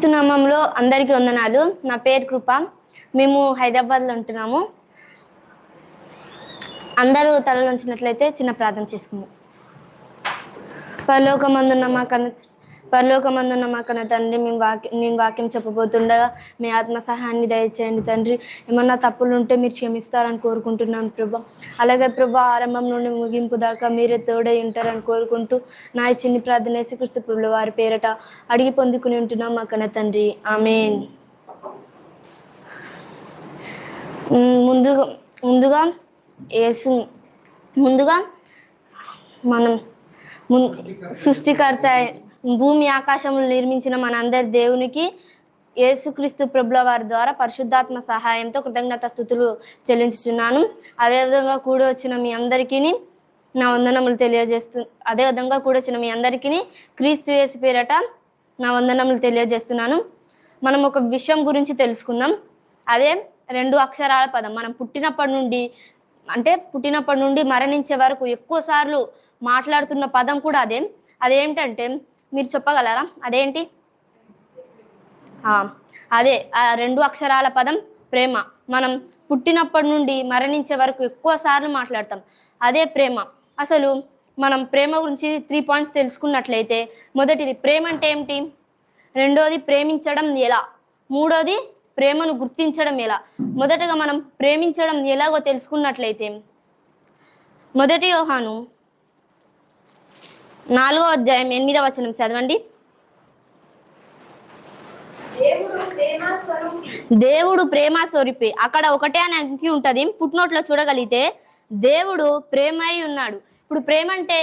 నామంలో అందరికీ వందనాలు. నా పేరు కృప. మేము హైదరాబాద్లో ఉంటున్నాము. అందరూ తలలు ఉంచినట్లయితే చిన్న ప్రార్థన చేసుకుందాం. పరలోకమందున్న మా కన్న తండ్రి, నేను వాక్యం చెప్పబోతుండగా మీ ఆత్మ సహాయాన్ని దయచేయండి తండ్రి. ఏమన్నా తప్పులు ఉంటే మీరు క్షమిస్తారని కోరుకుంటున్నాను ప్రభా. అలాగే ప్రభా, ఆరంభం నుండి ముగింపు దాకా మీరే తోడై ఉంటారని కోరుకుంటూ నా చిన్ని ప్రార్థన యేసుక్రీస్తు ప్రభుల వారి పేరట అడిగి పొందుకుని ఉంటున్నాం మా కన్న తండ్రి. ఆమేన్. ముందుగా మనం సృష్టికర్త భూమి ఆకాశములు నిర్మించిన మనందరి దేవునికి యేసుక్రీస్తు ప్రభుల వారి ద్వారా పరిశుద్ధాత్మ సహాయంతో కృతజ్ఞత స్తుతులు చెల్లించుచున్నాను. అదేవిధంగా కూడి వచ్చిన మీ అందరికీ నా వందనములు క్రీస్తు యేసు పేరట నా వందనములు తెలియజేస్తున్నాను. మనం ఒక విషయం గురించి తెలుసుకుందాం. అదే 2 అక్షరాల పదం. మనం పుట్టినప్పటి నుండి మరణించే వరకు ఎక్కువ సార్లు మాట్లాడుతున్న పదం కూడా అదేంటంటే మీరు చెప్పగలరా? అదేంటి? అదే ఆ 2 అక్షరాల పదం ప్రేమ. మనం పుట్టినప్పటి నుండి మరణించే వరకు ఎక్కువ సార్లు మాట్లాడతాం. అదే ప్రేమ. అసలు మనం ప్రేమ గురించి 3 పాయింట్స్ తెలుసుకున్నట్లయితే, మొదటిది ప్రేమ అంటే ఏమిటి, రెండోది ప్రేమించడం ఎలా, మూడోది ప్రేమను గుర్తించడం ఎలా. మొదటగా మనం ప్రేమించడం ఎలాగో తెలుసుకున్నట్లయితే, 1 యోహాను 4:8 చదవండి. దేవుడు ప్రేమ స్వరూపి. అక్కడ ఒకటే అని అంకి ఉంటుంది. ఫుట్ నోట్లో చూడగలిగితే దేవుడు ప్రేమ అయి ఉన్నాడు. ఇప్పుడు ప్రేమ అంటే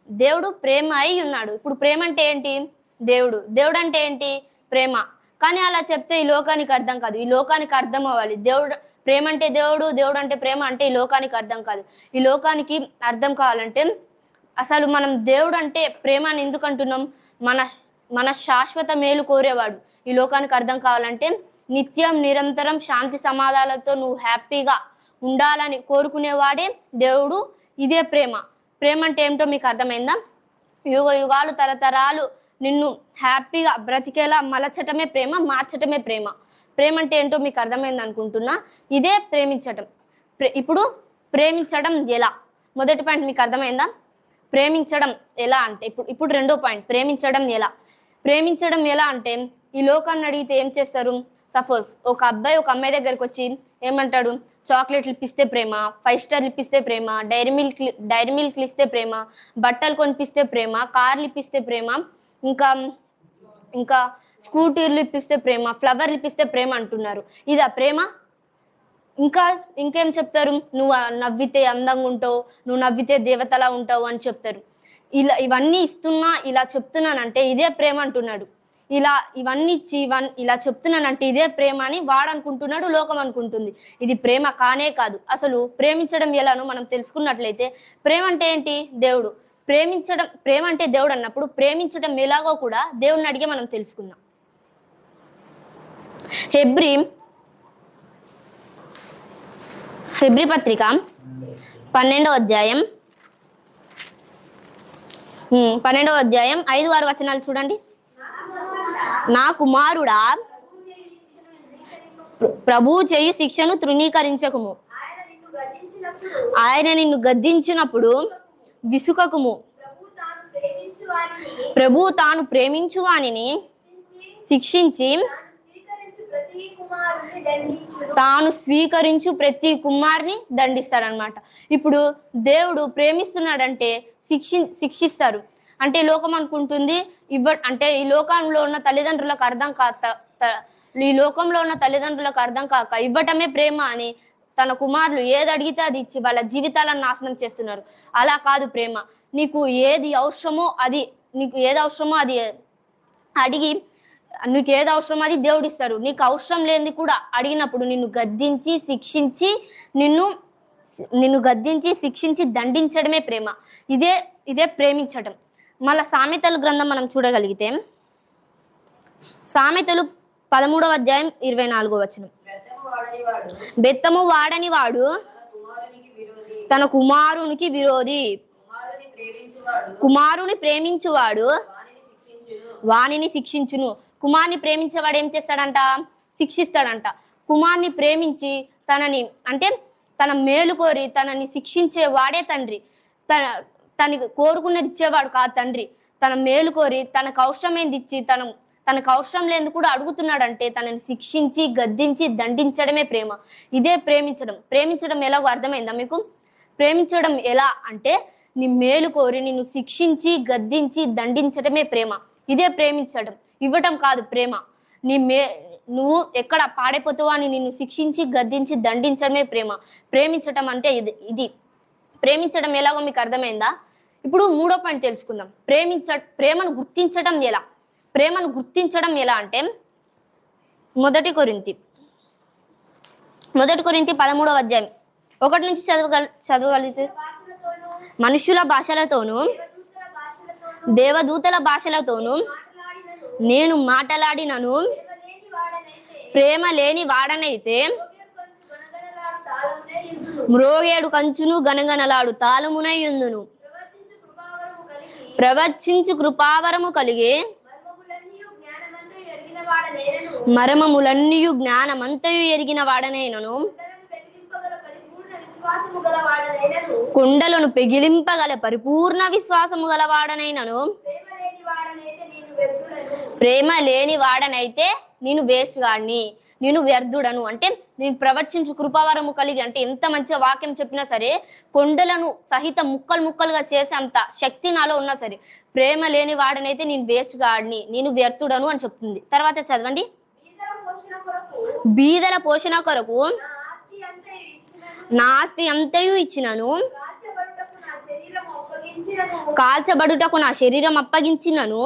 దేవుడు ప్రేమ అయి ఉన్నాడు. ఇప్పుడు ప్రేమ అంటే ఏంటి? దేవుడు అంటే ఏంటి? ప్రేమ. కానీ అలా చెప్తే ఈ లోకానికి అర్థం కాదు. ఈ లోకానికి అర్థం అవ్వాలి. దేవుడు ప్రేమ అంటే దేవుడు అంటే ప్రేమ అంటే ఈ లోకానికి అర్థం కాదు. ఈ లోకానికి అర్థం కావాలంటే అసలు మనం దేవుడు అంటే ప్రేమ అని ఎందుకు అంటున్నాం? మన శాశ్వత మేలు కోరేవాడు. ఈ లోకానికి అర్థం కావాలంటే నిత్యం నిరంతరం శాంతి సమాధానాలతో నువ్వు హ్యాపీగా ఉండాలని కోరుకునేవాడే దేవుడు. ఇదే ప్రేమ. ప్రేమ అంటే ఏమిటో మీకు అర్థమైందా? యుగాలు తరతరాలు నిన్ను హ్యాపీగా బ్రతికేలా మలచటమే ప్రేమ, మార్చటమే ప్రేమ. ప్రేమ అంటే ఏంటో మీకు అర్థమైంది అనుకుంటున్నా. ఇదే ప్రేమించటం. ఇప్పుడు ప్రేమించడం ఎలా? మొదటి పాయింట్ మీకు అర్థమైందా? ప్రేమించడం ఎలా అంటే ఇప్పుడు రెండో పాయింట్, ప్రేమించడం ఎలా అంటే ఈ లోకాన్ని అడిగితే ఏం చేస్తారు? సపోజ్ ఒక అబ్బాయి ఒక అమ్మాయి దగ్గరికి వచ్చి ఏమంటాడు? చాక్లెట్లు ఇప్పిస్తే ప్రేమ, 5 స్టార్లు ఇప్పిస్తే ప్రేమ, డైరీ మిల్క్ ఇస్తే ప్రేమ, బట్టలు కొనిపిస్తే ప్రేమ, కార్లు ఇప్పిస్తే ప్రేమ, ఇంకా స్కూటీర్లు ఇప్పిస్తే ప్రేమ, ఫ్లవర్లు ఇప్పిస్తే ప్రేమ అంటున్నారు. ఇదా ప్రేమ? ఇంకేం చెప్తారు? నువ్వు నవ్వితే అందంగా ఉంటావు, నువ్వు నవ్వితే దేవతలా ఉంటావు అని చెప్తారు. ఇవన్నీ ఇస్తున్నా ఇలా చెప్తున్నానంటే ఇదే ప్రేమ అంటున్నాడు. ఇవన్నీ ఇచ్చి ఇలా చెప్తున్నానంటే ఇదే ప్రేమ అని వాడు అనుకుంటున్నాడు, లోకం అనుకుంటుంది. ఇది ప్రేమ కానే కాదు. అసలు ప్రేమించడం ఎలానో మనం తెలుసుకున్నట్లయితే, ప్రేమ అంటే ఏంటి? దేవుడు. ప్రేమ అంటే దేవుడు అన్నప్పుడు ప్రేమించడం ఎలాగో కూడా దేవుడిని అడిగే మనం తెలుసుకుందాం. హెబ్రీ పత్రిక 12వ అధ్యాయం 5-6 వచనాలు చూడండి. నా కుమారుడా, ప్రభువు చేయు శిక్షను తృణీకరించకుము, ఆయన నిన్ను గద్దించినప్పుడు విసుకకుము. ప్రభు తాను ప్రేమించు వానిని శిక్షించి తాను స్వీకరించు ప్రతి కుమారుని దండిస్తాడనమాట. ఇప్పుడు దేవుడు ప్రేమిస్తున్నాడంటే శిక్షిస్తారు. అంటే లోకం అనుకుంటుంది అంటే ఈ లోకంలో ఉన్న తల్లిదండ్రులకు అర్థం కాక ఇవ్వటమే ప్రేమ అని తన కుమారులు ఏది అడిగితే అది ఇచ్చి వాళ్ళ జీవితాలను నాశనం చేస్తున్నారు. అలా కాదు ప్రేమ. నీకు ఏది అవసరమో అది అడిగి, నీకు ఏది అవసరమో అది దేవుడు ఇస్తారు. నీకు అవసరం లేనిది కూడా అడిగినప్పుడు నిన్ను గద్దించి శిక్షించి దండించడమే ప్రేమ. ఇదే ప్రేమించడం. మళ్ళా సామెతల గ్రంథం మనం చూడగలిగితే, సామెతలు 13వ అధ్యాయం 24వ వచనం. బెత్తము వాడని వాడు తన కుమారునికి విరోధి, కుమారుని ప్రేమించువాడు వానిని శిక్షించును. కుమారుని ప్రేమించేవాడు ఏం చేస్తాడంట? శిక్షిస్తాడంట. కుమారుని ప్రేమించి తనని అంటే తన మేలు కోరి తనని శిక్షించే వాడే తండ్రి. తనకి కోరుకున్నది ఇచ్చేవాడు కాదు తండ్రి. తన మేలు కోరి తనకు అవసరమైంది ఇచ్చి తనకు అవసరం లేని కూడా అడుగుతున్నాడంటే తనని శిక్షించి గద్దించి దండించడమే ప్రేమ. ఇదే ప్రేమించడం. ప్రేమించడం ఎలాగో అర్థమైందా మీకు? ప్రేమించడం ఎలా అంటే నీ మేలు కోరి నిన్ను శిక్షించి గద్దించి దండించడమే ప్రేమ. ఇదే ప్రేమించడం. ఇవ్వటం కాదు ప్రేమ. నువ్వు ఎక్కడ పాడైపోతావో అని నిన్ను శిక్షించి గద్దించి దండించడమే ప్రేమ. ప్రేమించటం అంటే ఇది. ప్రేమించడం ఎలాగో మీకు అర్థమైందా? ఇప్పుడు 3వ పాయింట్ తెలుసుకుందాం. ప్రేమను గుర్తించడం ఎలా? ప్రేమను గుర్తించడం ఎలా అంటే మొదటి కొరింథీ 13వ అధ్యాయం 1 నుంచి చదవగలిగితే, మనుషుల భాషలతోనూ దేవదూతల భాషలతోనూ నేను మాట్లాడినను ప్రేమ లేని వాడనైతే మ్రోగేడు కంచును గనగనలాడు తాళమునై యుందును. ప్రవచించు కృపావరము కలిగి మర్మములన్నీయు జ్ఞానమంతయు ఎరిగిన వాడనైనను కుండలను పెగిలింపగల పరిపూర్ణ విశ్వాసము గలవాడనైనను ప్రేమ లేని వాడనైతే నేను వేస్ట్ గాడిని, నేను వ్యర్థుడను. అంటే నేను ప్రవర్తించు కృపావరము కలిగి, అంటే ఎంత మంచిగా వాక్యం చెప్పినా సరే కొండలను సహిత ముక్కలుగా చేసే అంత శక్తి నాలో ఉన్నా సరే ప్రేమ లేని వాడనైతే నేను వేస్ట్ గాడిని, నేను వ్యర్థుడను అని చెప్తుంది. తర్వాత చదవండి. బీదల పోషణ కొరకు నా ఆస్తి అంతయు ఇచ్చినను, కాల్చబడుటకు నా శరీరం అప్పగించినను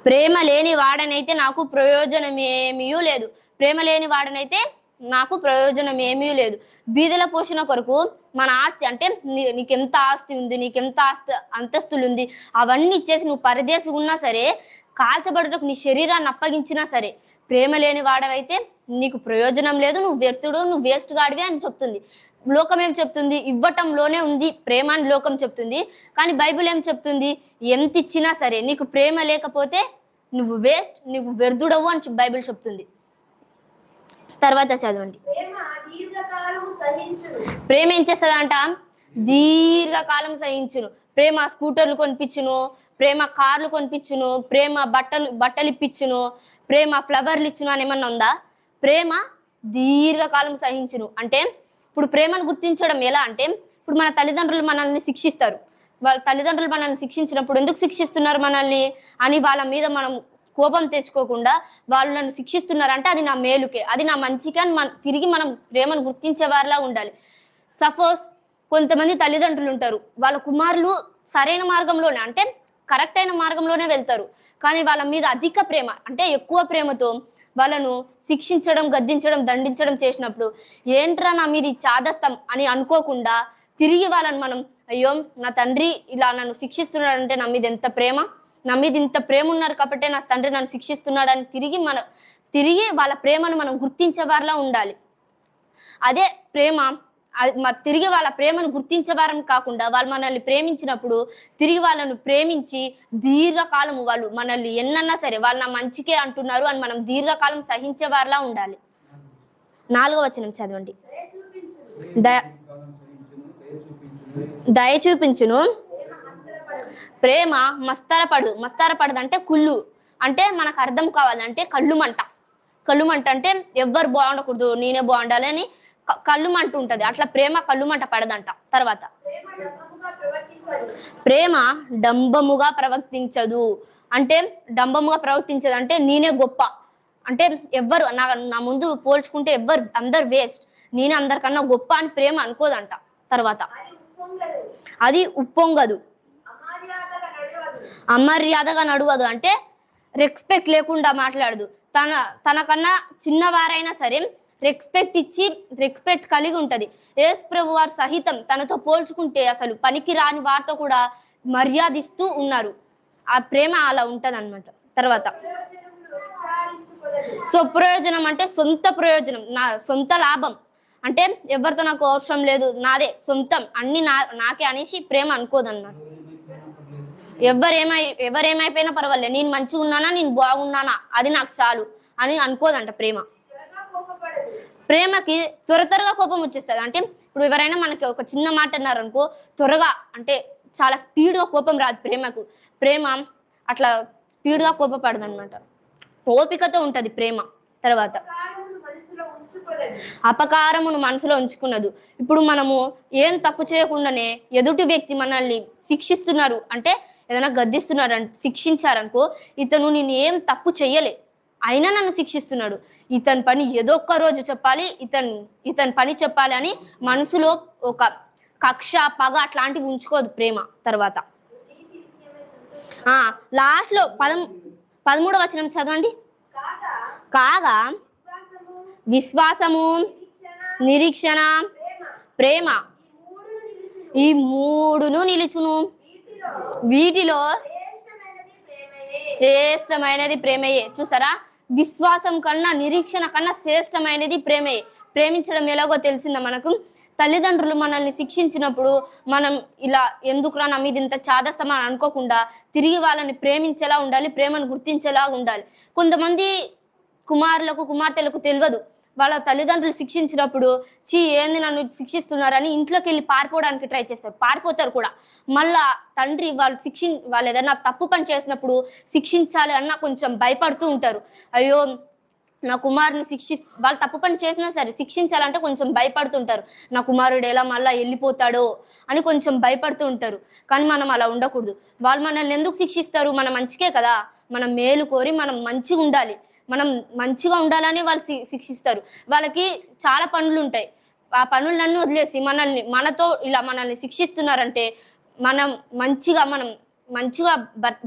ప్రేమ లేని వాడనైతే నాకు ప్రయోజనమేమీ లేదు. ప్రేమ లేని వాడనైతే నాకు ప్రయోజనం ఏమీ లేదు. బీదల పోషణ కొరకు మన ఆస్తి, అంటే నీకెంత ఆస్తి ఉంది, నీకెంత అంతస్తులు ఉంది, అవన్నీ ఇచ్చేసి నువ్వు పరదేశి ఉన్నా సరే, కాల్చబడుటకు నీ శరీరాన్ని అప్పగించినా సరే ప్రేమ లేని వాడవైతే నీకు ప్రయోజనం లేదు, నువ్వు వ్యర్థుడు, నువ్వు వేస్ట్ గాడివి అని చెప్తుంది. లోకం ఏం చెప్తుంది? ఇవ్వటంలోనే ఉంది ప్రేమ అని లోకం చెప్తుంది. కానీ బైబిల్ ఏం చెప్తుంది? ఎంత ఇచ్చినా సరే నీకు ప్రేమ లేకపోతే నువ్వు వేస్ట్, నువ్వు వ్యర్థుడవు అని బైబిల్ చెప్తుంది. తర్వాత చదవండి. ప్రేమ ఏం చేస్తుందంట? దీర్ఘకాలం సహించును. ప్రేమ స్కూటర్లు కొనిపించును, ప్రేమ కార్లు కొనిపించును, ప్రేమ బట్టలు ఇప్పించును, ప్రేమ ఫ్లవర్లు ఇచ్చును అని ఏమన్నా ఉందా? ప్రేమ దీర్ఘకాలం సహించును. అంటే ఇప్పుడు ప్రేమను గుర్తించడం ఎలా అంటే, ఇప్పుడు మన తల్లిదండ్రులు మనల్ని శిక్షిస్తారు. వాళ్ళ తల్లిదండ్రులు మనల్ని శిక్షించినప్పుడు ఎందుకు శిక్షిస్తున్నారు మనల్ని అని వాళ్ళ మీద మనం కోపం తెచ్చుకోకుండా, వాళ్ళు నన్ను శిక్షిస్తున్నారంటే అది నా మేలుకే, అది నా మంచికే అని తిరిగి మనం ప్రేమను గుర్తించే వారిలా ఉండాలి. సపోజ్ కొంతమంది తల్లిదండ్రులు ఉంటారు, వాళ్ళ కుమారులు సరైన మార్గంలోనే, అంటే కరెక్ట్ అయిన మార్గంలోనే వెళ్తారు, కానీ వాళ్ళ మీద అధిక ప్రేమ, అంటే ఎక్కువ ప్రేమతో వాళ్ళను శిక్షించడం, గద్దించడం, దండించడం చేసినప్పుడు ఏంట్రా నా మీద చాదస్తం అని అనుకోకుండా తిరిగి వాళ్ళని మనం, అయ్యో నా తండ్రి ఇలా నన్ను శిక్షిస్తున్నాడంటే నా మీద ఎంత ప్రేమ, నా మీద ఇంత ప్రేమ ఉన్నారు కాబట్టి నా తండ్రి నన్ను శిక్షిస్తున్నాడని తిరిగి వాళ్ళ ప్రేమను మనం గుర్తించే వారిలా ఉండాలి. అదే ప్రేమ తిరిగి వాళ్ళ ప్రేమను గుర్తించేవారం కాకుండా వాళ్ళు మనల్ని ప్రేమించినప్పుడు తిరిగి వాళ్ళను ప్రేమించి దీర్ఘకాలము, వాళ్ళు మనల్ని ఎన్నన్నా సరే వాళ్ళు నా మంచికే అంటున్నారు అని మనం దీర్ఘకాలం సహించే వారిలా ఉండాలి. 4వ వచనం చదవండి. దయ చూపించును, ప్రేమ మస్తరపడదు అంటే కుళ్ళు, అంటే మనకు అర్థం కావాలంటే కళ్ళుమంట అంటే ఎవ్వరు బాగుండకూడదు, నేనే బాగుండాలి అని కళ్ళుమంట ఉంటది. అట్లా ప్రేమ కళ్ళుమంట పడదంట. తర్వాత ప్రేమ డంబముగా ప్రవర్తించదు. అంటే అంటే నేనే గొప్ప, అంటే ఎవ్వరు నా ముందు పోల్చుకుంటే అందరు వేస్ట్, నేనే అందరికన్నా గొప్ప అని ప్రేమ అనుకోదంట. తర్వాత అది ఉప్పొంగదు, అమర్యాదగా నడవదు, అంటే రెస్పెక్ట్ లేకుండా మాట్లాడదు. తనకన్నా చిన్నవారైనా సరే రెస్పెక్ట్ కలిగి ఉంటది. యేసు ప్రభు వారు సహితం తనతో పోల్చుకుంటే అసలు పనికి రాని వారితో కూడా మర్యాదిస్తూ ఉన్నారు. ఆ ప్రేమ అలా ఉంటది అన్నమాట. తర్వాత స్వప్రయోజనం అంటే సొంత ప్రయోజనం, నా సొంత లాభం, అంటే ఎవరితో నాకు అవసరం లేదు, నాదే సొంతం, అన్ని నాకే అనేసి ప్రేమ అనుకోదన్నమాట. ఎవరేమైపోయినా పర్వాలేదు, నేను మంచిగా ఉన్నానా, నేను బాగున్నానా, అది నాకు చాలు అని అనుకోదంట ప్రేమ. ప్రేమకి త్వరగా కోపం వచ్చేస్తుంది. అంటే ఇప్పుడు ఎవరైనా మనకి ఒక చిన్న మాట అన్నారు అనుకో, త్వరగా అంటే చాలా స్పీడ్గా కోపం రాదు ప్రేమకు. ప్రేమ అట్లా స్పీడ్గా కోపపడదు అనమాట, ఓపికతో ఉంటది ప్రేమ. తర్వాత అపకారమును మనసులో ఉంచుకున్నదు. ఇప్పుడు మనము ఏం తప్పు చేయకుండానే ఎదుటి వ్యక్తి మనల్ని శిక్షిస్తున్నారు అంటే, ఏదైనా గద్దిస్తున్నారు శిక్షించారనుకో, ఇతను నేను ఏం తప్పు చెయ్యలే అయినా నన్ను శిక్షిస్తున్నాడు, ఇతని పని ఏదో ఒక్క రోజు చెప్పాలి, ఇతని పని చెప్పాలి అని మనసులో ఒక కక్ష పగ అట్లాంటివి ఉంచుకోదు ప్రేమ. తర్వాత లాస్ట్ లో 13వ వచనం చదవండి. కాగా విశ్వాసము, నిరీక్షణ, ప్రేమ ఈ మూడును నిలుచును, వీటిలో శ్రేష్టమైనది ప్రేమయే. చూసారా, విశ్వాసం కన్నా నిరీక్షణ కన్నా శ్రేష్టమైనది ప్రేమయే. ప్రేమించడం ఎలాగో తెలిసిందా మనకు? తల్లిదండ్రులు మనల్ని శిక్షించినప్పుడు మనం ఇలా ఎందుకురా నా మీద ఇంత చాదస్తమా అని అనుకోకుండా తిరిగి వాళ్ళని ప్రేమించేలా ఉండాలి, ప్రేమను గుర్తించేలా ఉండాలి. కొంతమంది కుమార్తెలకు తెలియదు, వాళ్ళ తల్లిదండ్రులు శిక్షించినప్పుడు ఏంది నన్ను శిక్షిస్తున్నారని ఇంట్లోకి వెళ్ళి పారిపోవడానికి ట్రై చేస్తారు, పారిపోతారు కూడా. మళ్ళా తండ్రి వాళ్ళు ఏదైనా తప్పు పని చేసినప్పుడు శిక్షించాలి అన్న కొంచెం భయపడుతూ ఉంటారు. అయ్యో నా కుమారుని వాళ్ళు తప్పు పని చేసినా సరే శిక్షించాలంటే కొంచెం భయపడుతుంటారు, నా కుమారుడు ఎలా మళ్ళా వెళ్ళిపోతాడో అని కొంచెం భయపడుతూ ఉంటారు. కానీ మనం అలా ఉండకూడదు. వాళ్ళు మనల్ని ఎందుకు శిక్షిస్తారు? మన మంచికే కదా. మనం మేలు కోరి మనం మంచిగా ఉండాలి, మనం మంచిగా ఉండాలని వాళ్ళు శిక్షిస్తారు. వాళ్ళకి చాలా పనులు ఉంటాయి, ఆ పనులన్నీ వదిలేసి మనతో ఇలా మనల్ని శిక్షిస్తున్నారంటే మనం మంచిగా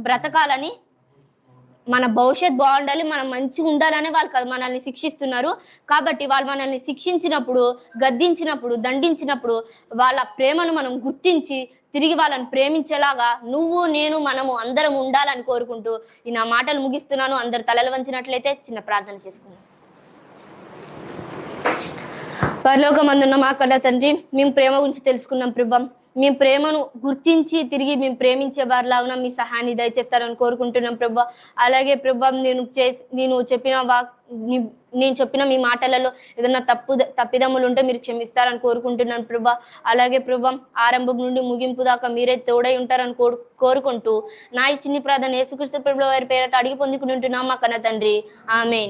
బ్రతకాలని, మన భవిష్యత్ బాగుండాలి, మనం మంచిగా ఉండాలని వాళ్ళు కదా మనల్ని శిక్షిస్తున్నారు. కాబట్టి వాళ్ళు మనల్ని శిక్షించినప్పుడు, గద్దించినప్పుడు, దండించినప్పుడు వాళ్ళ ప్రేమను మనం గుర్తించి తిరిగి వాళ్ళని ప్రేమించేలాగా నువ్వు, నేను, మనము అందరం ఉండాలని కోరుకుంటూ ఈ నా మాటలు ముగిస్తున్నాను. అందరు తలలు వంచినట్లయితే చిన్న ప్రార్థన చేసుకున్నాం. పరలోకమందున్న మా కన్న తండ్రి, మేము ప్రేమ గురించి తెలుసుకున్నాం ప్రభా. మేము ప్రేమను గుర్తించి తిరిగి మేము ప్రేమించే వారిలా ఉన్నాం, మీ సహాయాన్ని దయచేస్తారని కోరుకుంటున్నాం ప్రభా. అలాగే ప్రభా, నేను చెప్పిన మీ మాటలలో ఏదైనా తప్పిదమ్ములు ఉంటే మీరు క్షమిస్తారని కోరుకుంటున్నాను ప్రభా. అలాగే ప్రభా, ఆరంభం నుండి ముగింపు దాకా మీరే తోడై ఉంటారని కోరుకుంటూ నా ఈ చిన్ని ప్రార్థన యేసుక్రీస్తు ప్రభువుల వారి పేరట అడిగి పొందుకుంటున్నాం మా కన్న తండ్రి, ఆమేన్.